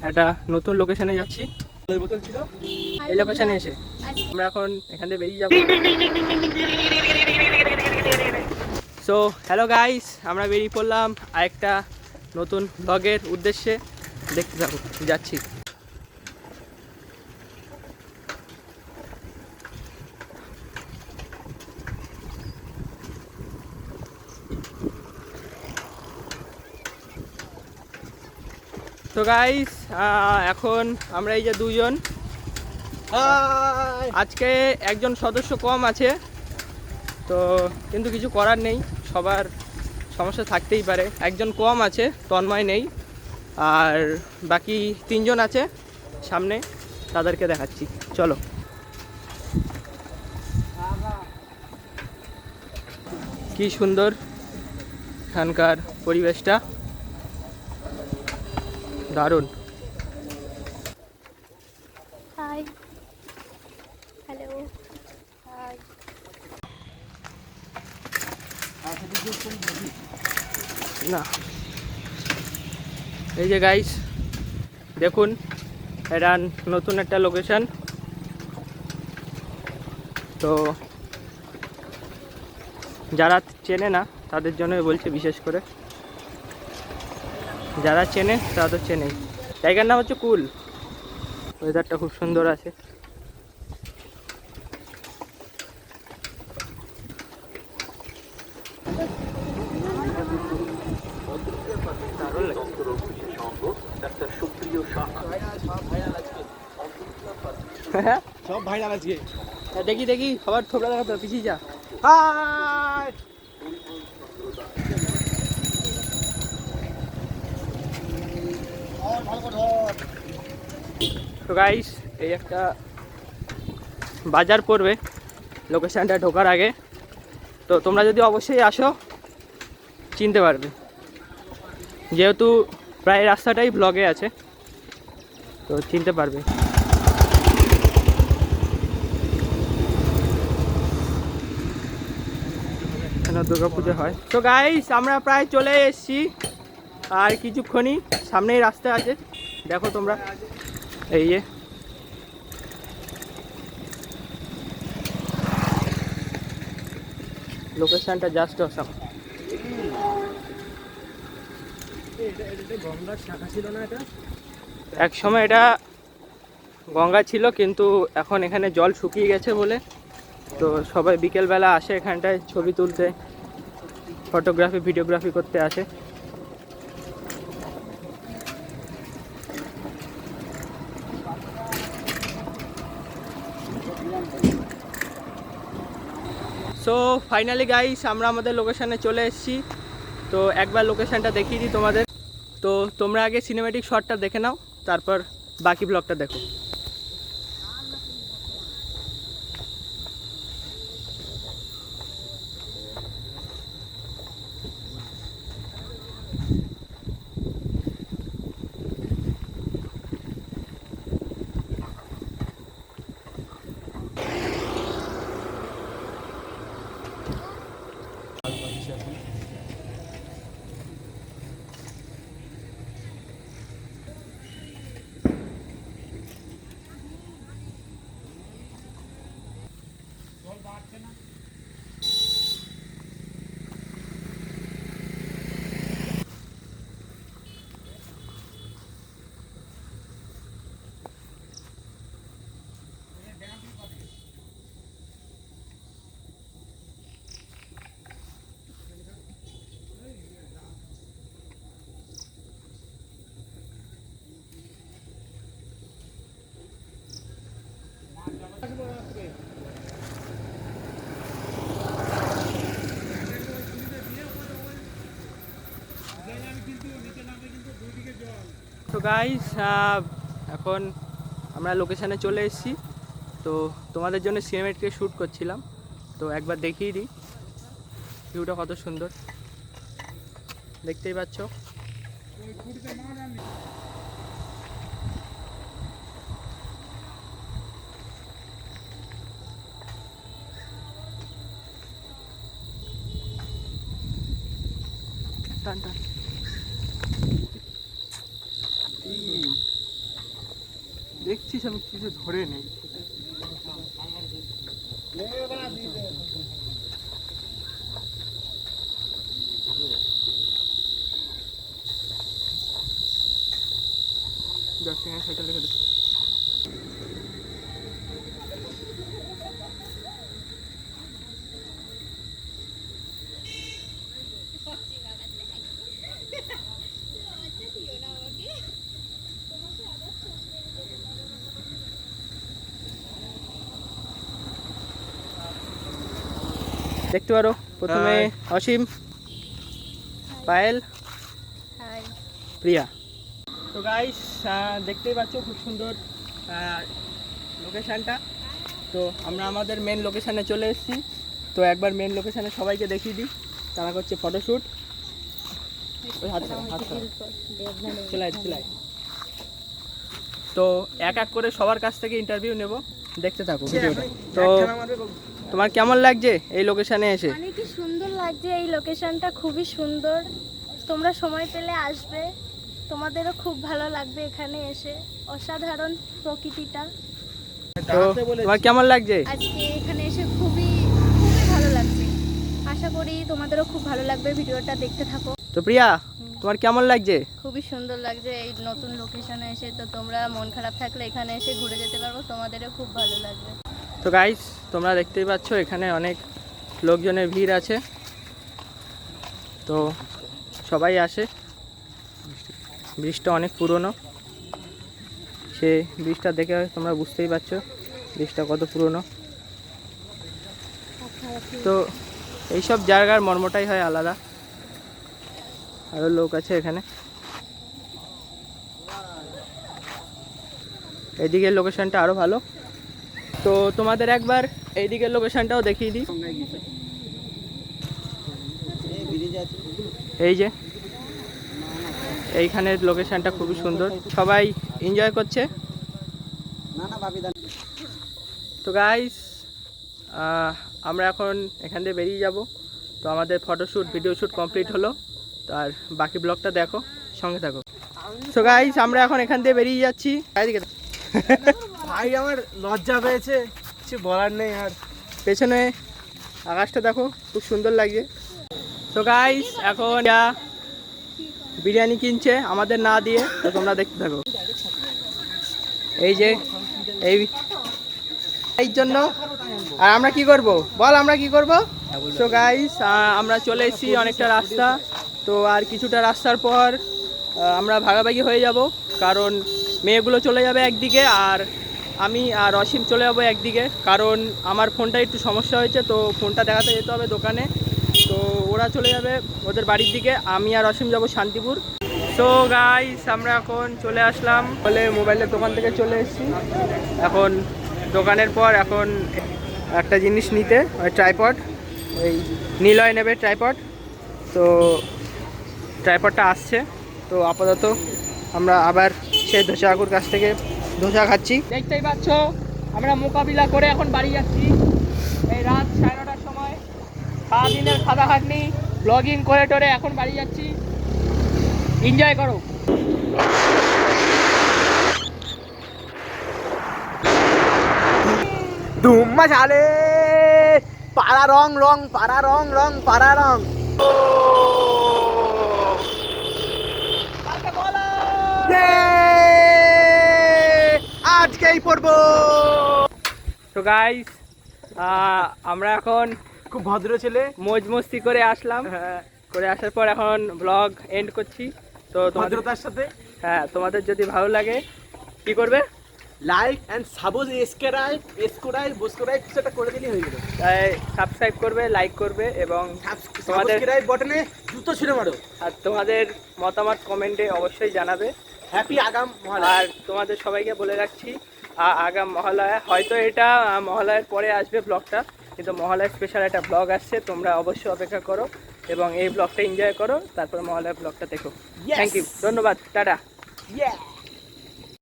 একটা নতুন লোকেশনে যাচ্ছি। এই লোকেশনে এসে আমরা এখন এখান থেকে বেরিয়ে যাবো। সো হ্যালো গাইস, আমরা বেরিয়ে পড়লাম আরেকটা নতুন ব্লগের উদ্দেশ্যে। দেখতে যাবো, যাচ্ছি। তো গাইস, এখন আমরা এই যে দুজন, আজকে একজন সদস্য কম আছে, তো কিন্তু কিছু করার নেই, সবার সমস্যা থাকতেই পারে। একজন কম আছে, তন্ময় নেই, আর বাকি তিনজন আছে সামনে, তাদেরকে দেখাচ্ছি। চলো। কি সুন্দর এখানকার পরিবেশটা, দারুণ। Hi, hello, hi. না, এই যে গাইস দেখুন, এটা নতুন একটা লোকেশন। তো যারা চেনে না তাদের জন্য বলছে, বিশেষ করে যারা চেনে তারা তো চেনেই। জায়গার নাম হচ্ছে কুল। ওয়েদারটা খুব সুন্দর আছে। সব ভাইরাল আজকে। দেখি দেখি সবার থোবড়া দেখা তো, পিছিয়ে যা। তো গাইস, এই একটা বাজার পড়বে লোকেশনটা ঢোকার আগে, তো তোমরা যদি অবশ্যই আসো চিনতে পারবে, যেহেতু প্রায় রাস্তাটাই ব্লগে আছে, তো চিনতে পারবে। এখানে দুর্গাপুজো হয়। তো গাইস, আমরা প্রায় চলে এসেছি, আর কিছুক্ষণই সামনেই রাস্তা আছে, দেখো তোমরা। এই যে লোকেশনটা জাস্ট অসাম। এক সময় এটা গঙ্গা ছিল, কিন্তু এখন এখানে জল শুকিয়ে গেছে বলে তো সবাই বিকেলবেলা আসে এখানটায় ছবি তুলতে, ফটোগ্রাফি ভিডিওগ্রাফি করতে আসে। সো ফাইনালি গাইস, আমরা আমাদের লোকেশানে চলে এসেছি। তো একবার লোকেশানটা দেখিয়ে দিই তোমাদের। তো তোমরা আগে সিনেমেটিক শটটা দেখে নাও, তারপর বাকি ব্লগটা দেখো। তো গাইস, এখন আমরা লোকেশানে চলে এসেছি, তো তোমাদের জন্য সিনেমেটিক শ্যুট করছিলাম, তো একবার দেখিয়ে দিই ভিউটা কত সুন্দর, দেখতেই পাচ্ছ। টান টান। দেখছিস আমি কিছু ধরে নেই। সাইকেল রেখে দে। দেখতে পারো প্রথমে অসীম, পায়েল, হাই। প্রিয়া। তো গাইস দেখতেই পাচ্ছ খুব সুন্দর লোকেশানটা। তো আমরা আমাদের মেন লোকেশানে চলে এসেছি। তো একবার মেন লোকেশানে সবাইকে দেখিয়ে দিই। তারা করছে ফটোশ্যুট। তো এক এক করে সবার কাছ থেকে ইন্টারভিউ নেব, দেখতে থাকো ভিডিওটা। তো তোমার কেমন লাগছে এই লোকেশানে এসে? অনেক সুন্দর লাগছে, এই লোকেশনটা খুবই সুন্দর। তোমরা সময় পেলে আসবে, তোমাদেরও খুব ভালো লাগবে এখানে এসে। অসাধারণ প্রকৃতিটা। তো তোমার কেমন লাগছে? আজকে এখানে এসে খুবই খুবই ভালো লাগছে। আশা করি তোমাদেরও খুব ভালো লাগবে, ভিডিওটা দেখতে থাকো। তো প্রিয়া তোমার কেমন লাগছে? খুবই সুন্দর লাগছে এই নতুন লোকেশনে এসে। তো তোমরা মন খারাপ থাকলে এখানে এসে ঘুরে যেতে পারবো, তোমাদেরও খুব ভালো লাগবে। তো গাইস তোমরা দেখতেই পাচ্ছ এখানে অনেক লোকজনের ভিড় আছে। তো সবাই আসে। ব্রিজটা অনেক পুরনো, সে ব্রিজটা দেখে তোমরা বুঝতেই পারছো ব্রিজটা কত পুরনো। তো এইসব জায়গার মর্মটাই হয় আলাদা। আরও লোক আছে এখানে। এইদিকের লোকেশনটা আরও ভালো। তো তোমাদের একবার এইদিকের লোকেশনটাও দেখিয়ে দিই। এই যে এইখানের লোকেশনটা খুবই সুন্দর, সবাই এনজয় করছে। তো গাইস আমরা এখন এখান থেকে বেরিয়ে যাব। তো আমাদের ফটোশ্যুট ভিডিও শ্যুট কমপ্লিট হলো। তো আর বাকি ব্লগটা দেখো, সঙ্গে থাকো। তো গাইস আমরা এখন এখান থেকে বেরিয়ে যাচ্ছি। ভাই আমার লজ্জা পেয়েছে, কিছু বলার নেই। আর পেছনে আকাশটা দেখো খুব সুন্দর লাগছে। তো গাইস এখন বিরিয়ানি কিনছে আমাদের না দিয়ে। তো তোমরা দেখতে থাকো। এই যে এই জন্য আর আমরা কি করব বল, আমরা কি করব? তো গাইস আমরা চলে এসেছি অনেকটা রাস্তা। তো আর কিছুটা রাস্তার পর আমরা ভাগাভাগি হয়ে যাব, কারণ মেয়েগুলো চলে যাবে একদিকে আর আমি আর অসীম চলে যাবো একদিকে। কারণ আমার ফোনটা একটু সমস্যা হয়েছে, তো ফোনটা দেখাতে যেতে হবে দোকানে। তো ওরা চলে যাবে ওদের বাড়ির দিকে, আমি আর অসীম যাব শান্তিপুর। তো গাইস আমরা এখন চলে আসলাম বলে মোবাইলের দোকান থেকে চলে এসেছি। এখন দোকানের পর এখন একটা জিনিস নিতে, ওই ট্রাইপড, ওই নিলয় নেবে ট্রাইপড। তো ট্রাইপডটা আসছে। তো আপাতত আমরা আবার সেই ধোসা কাকুর কাছ থেকে ধোসা খাচ্ছি। দেখতেই পাচ্ছ আমরা মোকাবিলা করে এখন বাড়ি যাচ্ছি। এই রাত 9:30টার সময় সারাদিনের খাটাখাটনি ব্লগিং করে টোরে এখন বাড়ি যাচ্ছি। এনজয় করো। ধুম্মা চালে পাড়া রং রং পাড়া রং রং পাড়া রং। আজকেই পড়বো। তো গাইস আমরা এখন খুব ভদ্র ছেলে, মौज मस्ती করে আসলাম। করে আসার পর এখন ব্লগ এন্ড করছি। তো ভদ্রতার সাথে হ্যাঁ, তোমাদের যদি ভালো লাগে কি করবে? লাইক এন্ড সাবস্ক্রাইব সেটা করে দিলেই হয়ে গেল। সাবস্ক্রাইব করবে, লাইক করবে এবং তোমাদের সাবস্ক্রাইব বাটনে জুতো ছুঁড়ে মারো। আর তোমাদের মতামত কমেন্টে অবশ্যই জানাবে। হ্যাপি আগাম মহালয়া। আর তোমাদের সবাইকে বলে রাখছি আগাম মহালয়া, হয়তো এটা মহালয়ার পরে আসবে ব্লগটা, কিন্তু মহালয়া স্পেশাল একটা ব্লগ আসছে। তোমরা অবশ্যই অপেক্ষা করো এবং এই ব্লগটা এনজয় করো, তারপরে মহালয়া ব্লগটা দেখো। থ্যাংক ইউ, ধন্যবাদ, টাটা।